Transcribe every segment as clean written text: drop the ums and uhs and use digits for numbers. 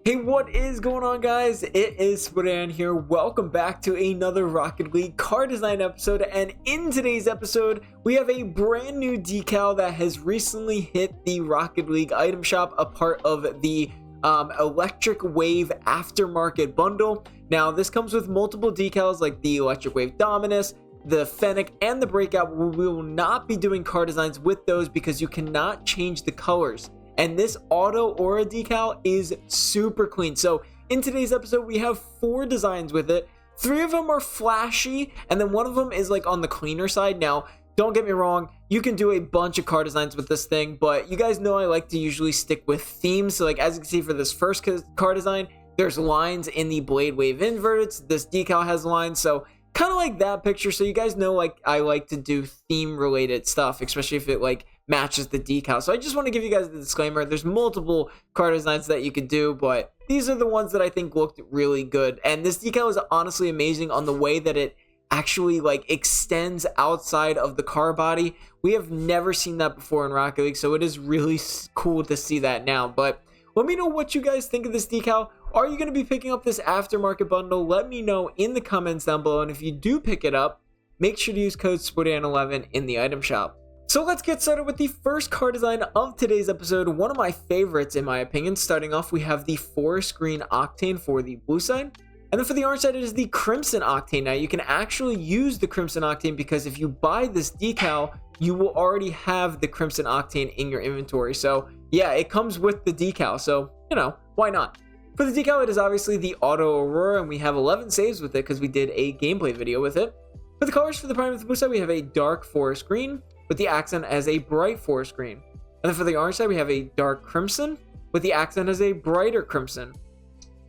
Hey, what is going on, guys? It is Spudan here. Welcome back to another Rocket League car design episode, and in today's episode we have a brand new decal that has recently hit the Rocket League item shop, a part of the Electric Wave aftermarket bundle. Now this comes with multiple decals like the Electric Wave Dominus, the Fennec, and the Breakout. We will not be doing car designs with those because you cannot change the colors. And this auto aura decal is super clean. So in today's episode we have 4 designs with it. 3 of them are flashy, and then 1 of them is like on the cleaner side. Now don't get me wrong, you can do a bunch of car designs with this thing, but you guys know I like to usually stick with themes. So like, as you can see for this first car design, there's lines in the Blade Wave inverted. This decal has lines, so kind of like that picture. So you guys know, like, I like to do theme related stuff, especially if it like matches the decal. So I just want to give you guys the disclaimer. There's multiple car designs that you could do, but these are the ones that I think looked really good. And this decal is honestly amazing on the way that it actually like extends outside of the car body. We have never seen that before in Rocket League, so it is really cool to see that now. But let me know what you guys think of this decal. Are you going to be picking up this aftermarket bundle? Let me know in the comments down below, and if you do pick it up, make sure to use code SPUDAN11 in the item shop. So let's get started with the first car design of today's episode, one of my favorites in my opinion. Starting off, we have the forest green octane for the blue side, and then for the orange side it is the crimson octane. Now you can actually use the crimson octane because if you buy this decal, you will already have the crimson octane in your inventory. So yeah, it comes with the decal, so you know, why not? For the decal, it is obviously the Auto Aurora, and we have 11 saves with it because we did a gameplay video with it. For the colors for the prime of the blue side, we have a dark forest green with the accent as a bright forest green. And then for the orange side, we have a dark crimson with the accent as a brighter crimson.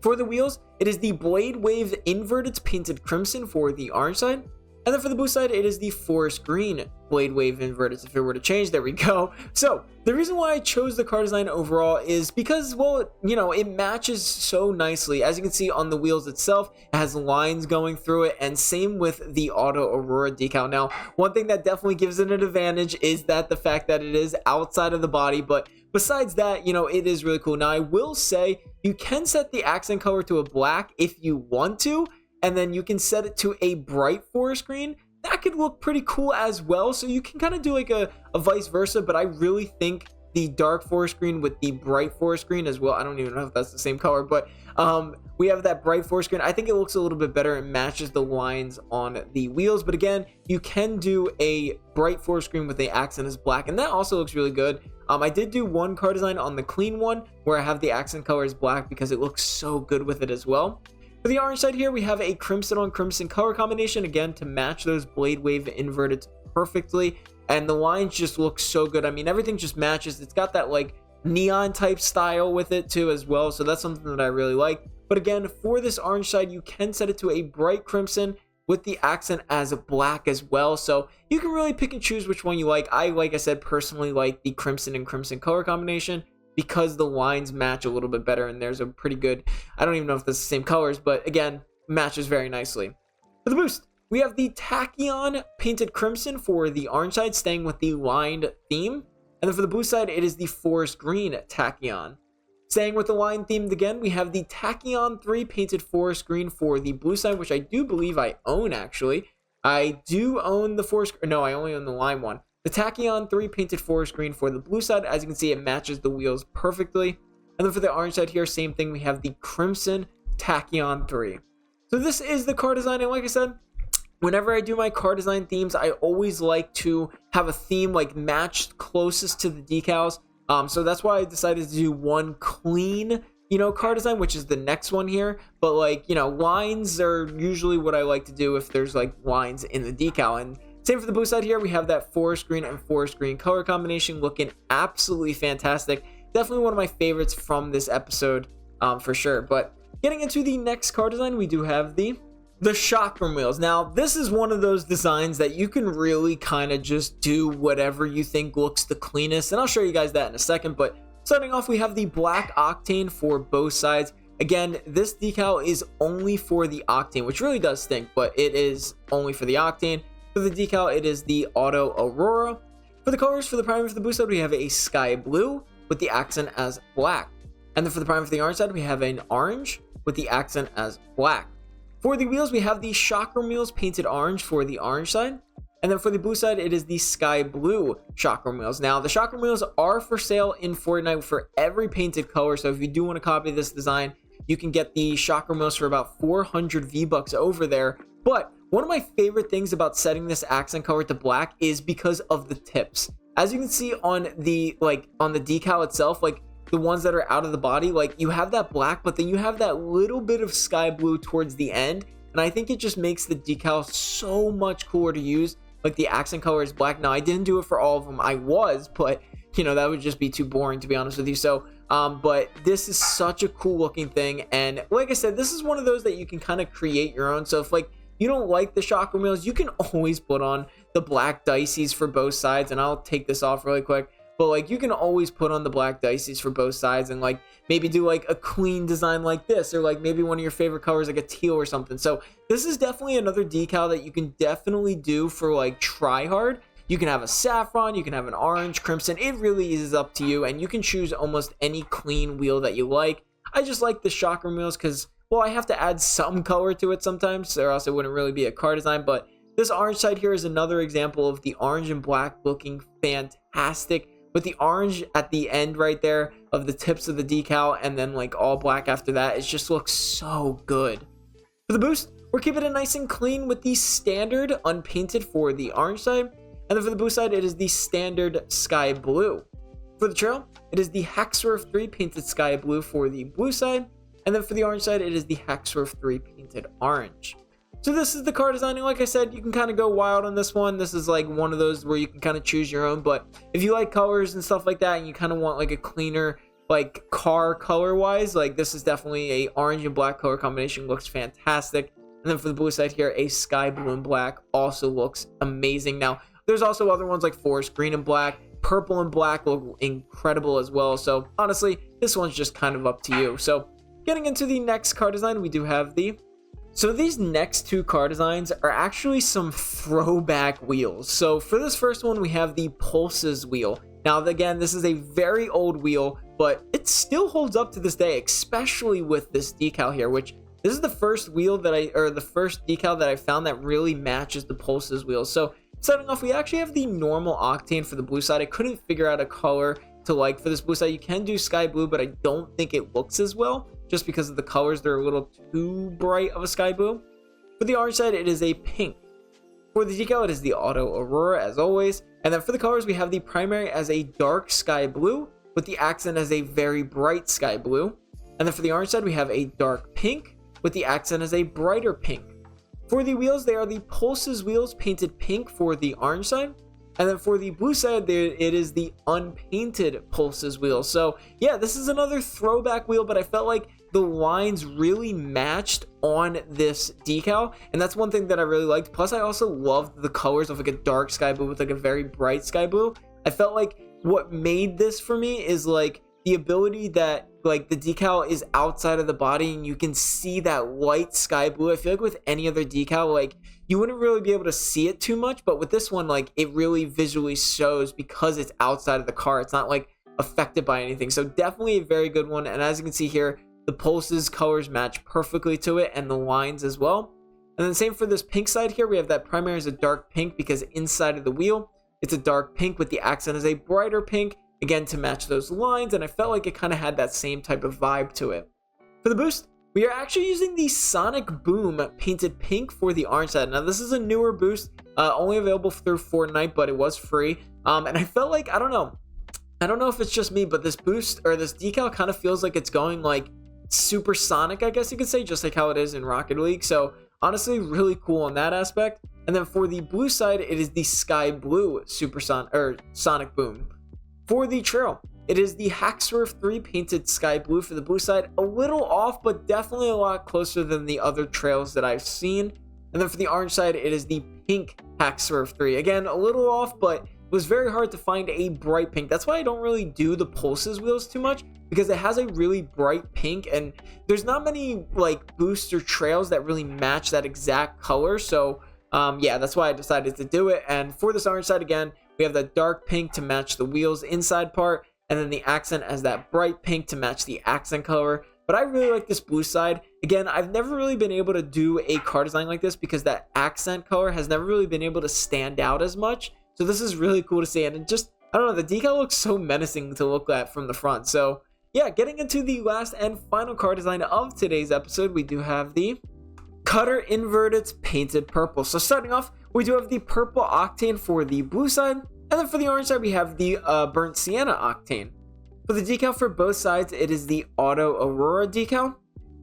For the wheels, it is the Blade Wave inverted painted crimson for the orange side. And then for the blue side, it is the forest green Blade Wave inverted. If it were to change, there we go. So the reason why I chose the car design overall is because, well, you know, it matches so nicely. As you can see on the wheels itself, it has lines going through it, and same with the Auto Aurora decal. Now, one thing that definitely gives it an advantage is that the fact that it is outside of the body, but besides that, you know, it is really cool. Now, I will say you can set the accent color to a black if you want to, and then you can set it to a bright forest green. That could look pretty cool as well. So you can kind of do like a vice versa, but I really think the dark forest green with the bright forest green as well. I don't even know if that's the same color, but we have that bright forest green. I think it looks a little bit better and matches the lines on the wheels. But again, you can do a bright forest green with the accent as black, and that also looks really good. I did do one car design on the clean one where I have the accent color as black because it looks so good with it as well. For the orange side here, we have a crimson on crimson color combination, again, to match those Blade Wave inverted perfectly. And the lines just look so good. I mean, everything just matches. It's got that like neon type style with it too as well. So that's something that I really like. But again, for this orange side, you can set it to a bright crimson with the accent as a black as well. So you can really pick and choose which one you like. Like I said, personally like the crimson and crimson color combination, because the lines match a little bit better, and there's a pretty good, I don't even know if that's the same colors, but again, matches very nicely. For the boost, we have the Tachyon painted crimson for the orange side, staying with the lined theme. And then for the blue side, it is the forest green Tachyon. Staying with the line themed again, we have the Tachyon 3 painted forest green for the blue side, which I do believe I own actually. I do own the forest, no, I only own the lime one. The Tachyon 3 painted forest green for the blue side. As you can see, it matches the wheels perfectly. And then for the orange side here, same thing. We have the crimson Tachyon 3. So this is the car design. And like I said, whenever I do my car design themes, I always like to have a theme like matched closest to the decals. So that's why I decided to do one clean, you know, car design, which is the next one here. But like, you know, lines are usually what I like to do if there's like lines in the decal. And same for the blue side here, we have that forest green and forest green color combination looking absolutely fantastic. Definitely one of my favorites from this episode, for sure. But getting into the next car design, we do have the chakram wheels. Now, this is one of those designs that you can really kind of just do whatever you think looks the cleanest, and I'll show you guys that in a second. But starting off, we have the black octane for both sides. Again, this decal is only for the octane, which really does stink, but it is only for the octane. For the decal, it is the Auto Aurora. For the colors for the primer for the boost side, we have a sky blue with the accent as black. And then for the primer for the orange side, we have an orange with the accent as black. For the wheels, we have the chakram wheels painted orange for the orange side. And then for the blue side, it is the sky blue chakram wheels. Now, the chakram wheels are for sale in Fortnite for every painted color. So if you do want to copy this design, you can get the chakram wheels for about 400 V-Bucks over there. But one of my favorite things about setting this accent color to black is because of the tips. As you can see on the decal itself, like the ones that are out of the body, like you have that black, but then you have that little bit of sky blue towards the end. And I think it just makes the decal so much cooler to use. Like the accent color is black. Now I didn't do it for all of them. I was, but you know, that would just be too boring to be honest with you. So, but this is such a cool looking thing. And like I said, this is one of those that you can kind of create your own. So if like you don't like the chakram wheels, you can always put on the black dices for both sides. And I'll take this off really quick. But like you can always put on the black dices for both sides and like maybe do like a clean design like this, or like maybe one of your favorite colors like a teal or something. So this is definitely another decal that you can definitely do for like try hard. You can have a saffron, you can have an orange, crimson. It really is up to you, and you can choose almost any clean wheel that you like. I just like the chakram wheels because, well, I have to add some color to it sometimes, or else it wouldn't really be a car design. But this orange side here is another example of the orange and black looking fantastic, with the orange at the end right there of the tips of the decal, and then like all black after that. It just looks so good. For the boost, we're keeping it nice and clean with the standard unpainted for the orange side. And then for the blue side, it is the standard sky blue. For the trail, it is the Hackswerve 3 painted sky blue for the blue side. And then for the orange side, it is the Hackswerve 3 painted orange. So this is the car designing. Like I said, you can kind of go wild on this one. This is like one of those where you can kind of choose your own. But if you like colors and stuff like that, and you kind of want like a cleaner like car color wise, like this is definitely a orange and black color combination. Looks fantastic. And then for the blue side here, a sky blue and black also looks amazing. Now, there's also other ones like forest green and black. Purple and black look incredible as well. So honestly, this one's just kind of up to you. So getting into the next car design, we do have So these next two car designs are actually some throwback wheels. So for this first one, we have the Pulses wheel. Now, again, this is a very old wheel, but it still holds up to this day, especially with this decal here, which this is the first wheel the first decal that I found that really matches the Pulses wheel. So starting off, we actually have the normal octane for the blue side. I couldn't figure out a color to like for this blue side. You can do sky blue, but I don't think it looks as well, just because of the colors. They're a little too bright of a sky blue. For the orange side, it is a pink. For the decal, it is the Auto Aurora as always. And then for the colors, we have the primary as a dark sky blue with the accent as a very bright sky blue. And then for the orange side, we have a dark pink with the accent as a brighter pink. For the wheels, they are the Pulses wheels painted pink for the orange side. And then for the blue side, it is the unpainted Pulses wheel. So yeah, this is another throwback wheel, but I felt like the lines really matched on this decal. And that's one thing that I really liked. Plus, I also loved the colors of like a dark sky blue with like a very bright sky blue. I felt like what made this for me is like the ability that like the decal is outside of the body and you can see that light sky blue. I feel like with any other decal, like you wouldn't really be able to see it too much, but with this one, like it really visually shows because it's outside of the car. It's not like affected by anything. So definitely a very good one. And as you can see here, the Pulses colors match perfectly to it and the lines as well. And then same for this pink side here. We have that primary as a dark pink because inside of the wheel, it's a dark pink with the accent as a brighter pink, again to match those lines. And I felt like it kind of had that same type of vibe to it. For the boost, we are actually using the Sonic Boom painted pink for the orange side. Now this is a newer boost, only available through Fortnite, but it was free. And I felt like, I don't know if it's just me, but this boost or this decal kind of feels like it's going like supersonic, I guess you could say, just like how it is in Rocket League. So honestly, really cool on that aspect. And then for the blue side, it is the Sky Blue Sonic Boom. For the trail, it is the Hackswerve 3 painted sky blue for the blue side. A little off, but definitely a lot closer than the other trails that I've seen. And then for the orange side, it is the pink Hackswerve 3. Again, a little off, but it was very hard to find a bright pink. That's why I don't really do the Pulses wheels too much, because it has a really bright pink and there's not many like boosts or trails that really match that exact color. So yeah, that's why I decided to do it. And for this orange side, again, we have that dark pink to match the wheels inside part. and then the accent as that bright pink to match the accent color. But I really like this blue side. Again, I've never really been able to do a card design like this because that accent color has never really been able to stand out as much. So this is really cool to see, and it just, I don't know, the decal looks so menacing to look at from the front. So yeah, getting into the last and final card design of today's episode, we do have the Cutter Inverted Painted Purple. So starting off, we do have the Purple Octane for the blue side, and then for the orange side, we have the Burnt Sienna Octane. For the decal for both sides, it is the Auto Aurora decal.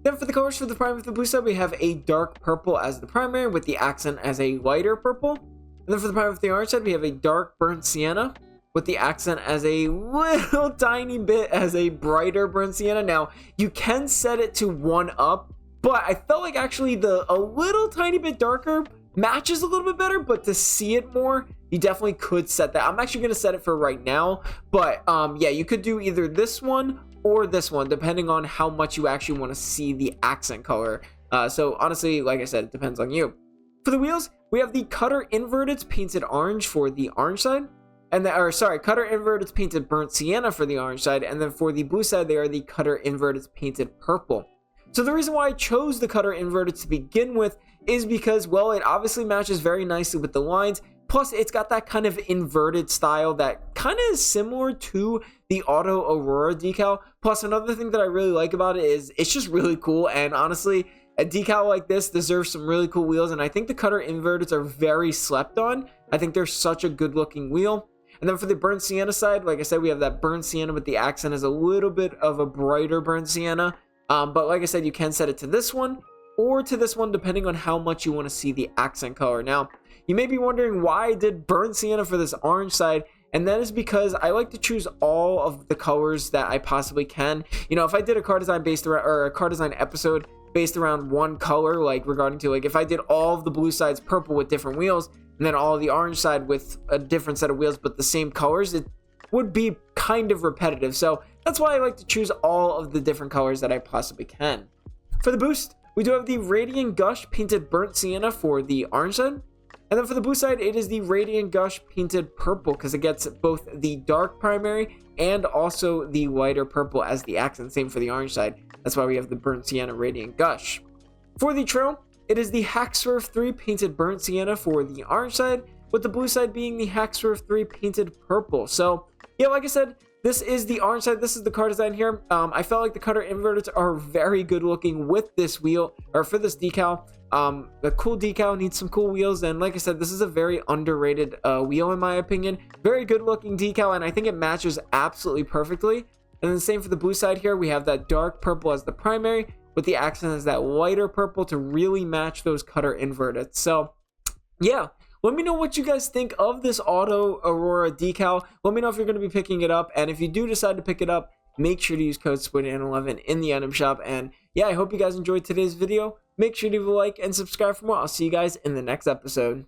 Then for the colors for the primary for the blue side, we have a dark purple as the primary with the accent as a lighter purple. And then for the primary for the orange side, we have a dark burnt sienna with the accent as a little tiny bit as a brighter burnt sienna. Now, you can set it to 1 up, but I felt like actually a little tiny bit darker matches a little bit better, but to see it more, you definitely could set that. I'm actually going to set it for right now, but yeah, you could do either this one or this one, depending on how much you actually want to see the accent color. So honestly, like I said, it depends on you. For the wheels, we have the Cutter Inverted Painted Orange for the orange side, and Cutter Inverted Painted Burnt Sienna for the orange side, and then for the blue side, they are the Cutter Inverted Painted Purple. So the reason why I chose the Cutter Inverted to begin with is because, well, it obviously matches very nicely with the lines. Plus, it's got that kind of inverted style that kind of is similar to the Auto Aurora decal. Plus, another thing that I really like about it is it's just really cool. And honestly, a decal like this deserves some really cool wheels. And I think the Cutter Inverteds are very slept on. I think they're such a good looking wheel. And then for the Burnt Sienna side, like I said, we have that Burnt Sienna with the accent as a little bit of a brighter Burnt Sienna. But like I said, you can set it to this one or to this one, depending on how much you want to see the accent color. Now, you may be wondering why I did Burnt Sienna for this orange side, and that is because I like to choose all of the colors that I possibly can. You know, if I did a card design based around, or a card design episode based around one color, like regarding to, like if I did all of the blue sides purple with different wheels, and then all of the orange side with a different set of wheels but the same colors, it would be kind of repetitive. So that's why I like to choose all of the different colors that I possibly can. For the boost, we do have the Radiant Gush Painted Burnt Sienna for the orange side. And then for the blue side, it is the Radiant Gush Painted Purple because it gets both the dark primary and also the lighter purple as the accent. Same for the orange side. That's why we have the Burnt Sienna Radiant Gush. For the trail, it is the Hackswerve 3 Painted Burnt Sienna for the orange side, with the blue side being the Hackswerve 3 Painted Purple. So yeah, like I said, this is the orange side. This is the card design here. I felt like the Cutter Inverteds are very good looking with this wheel, or for this decal. The cool decal needs some cool wheels, and like I said, this is a very underrated wheel in my opinion. Very good looking decal, and I think it matches absolutely perfectly. And then the same for the blue side here. We have that dark purple as the primary, with the accent as that lighter purple to really match those Cutter Inverteds. So yeah, let me know what you guys think of this Auto Aurora decal. Let me know if you're going to be picking it up, and if you do decide to pick it up, make sure to use code SPOONAN11 in the item shop. And yeah, I hope you guys enjoyed today's video. Make sure to leave a like and subscribe for more. I'll see you guys in the next episode.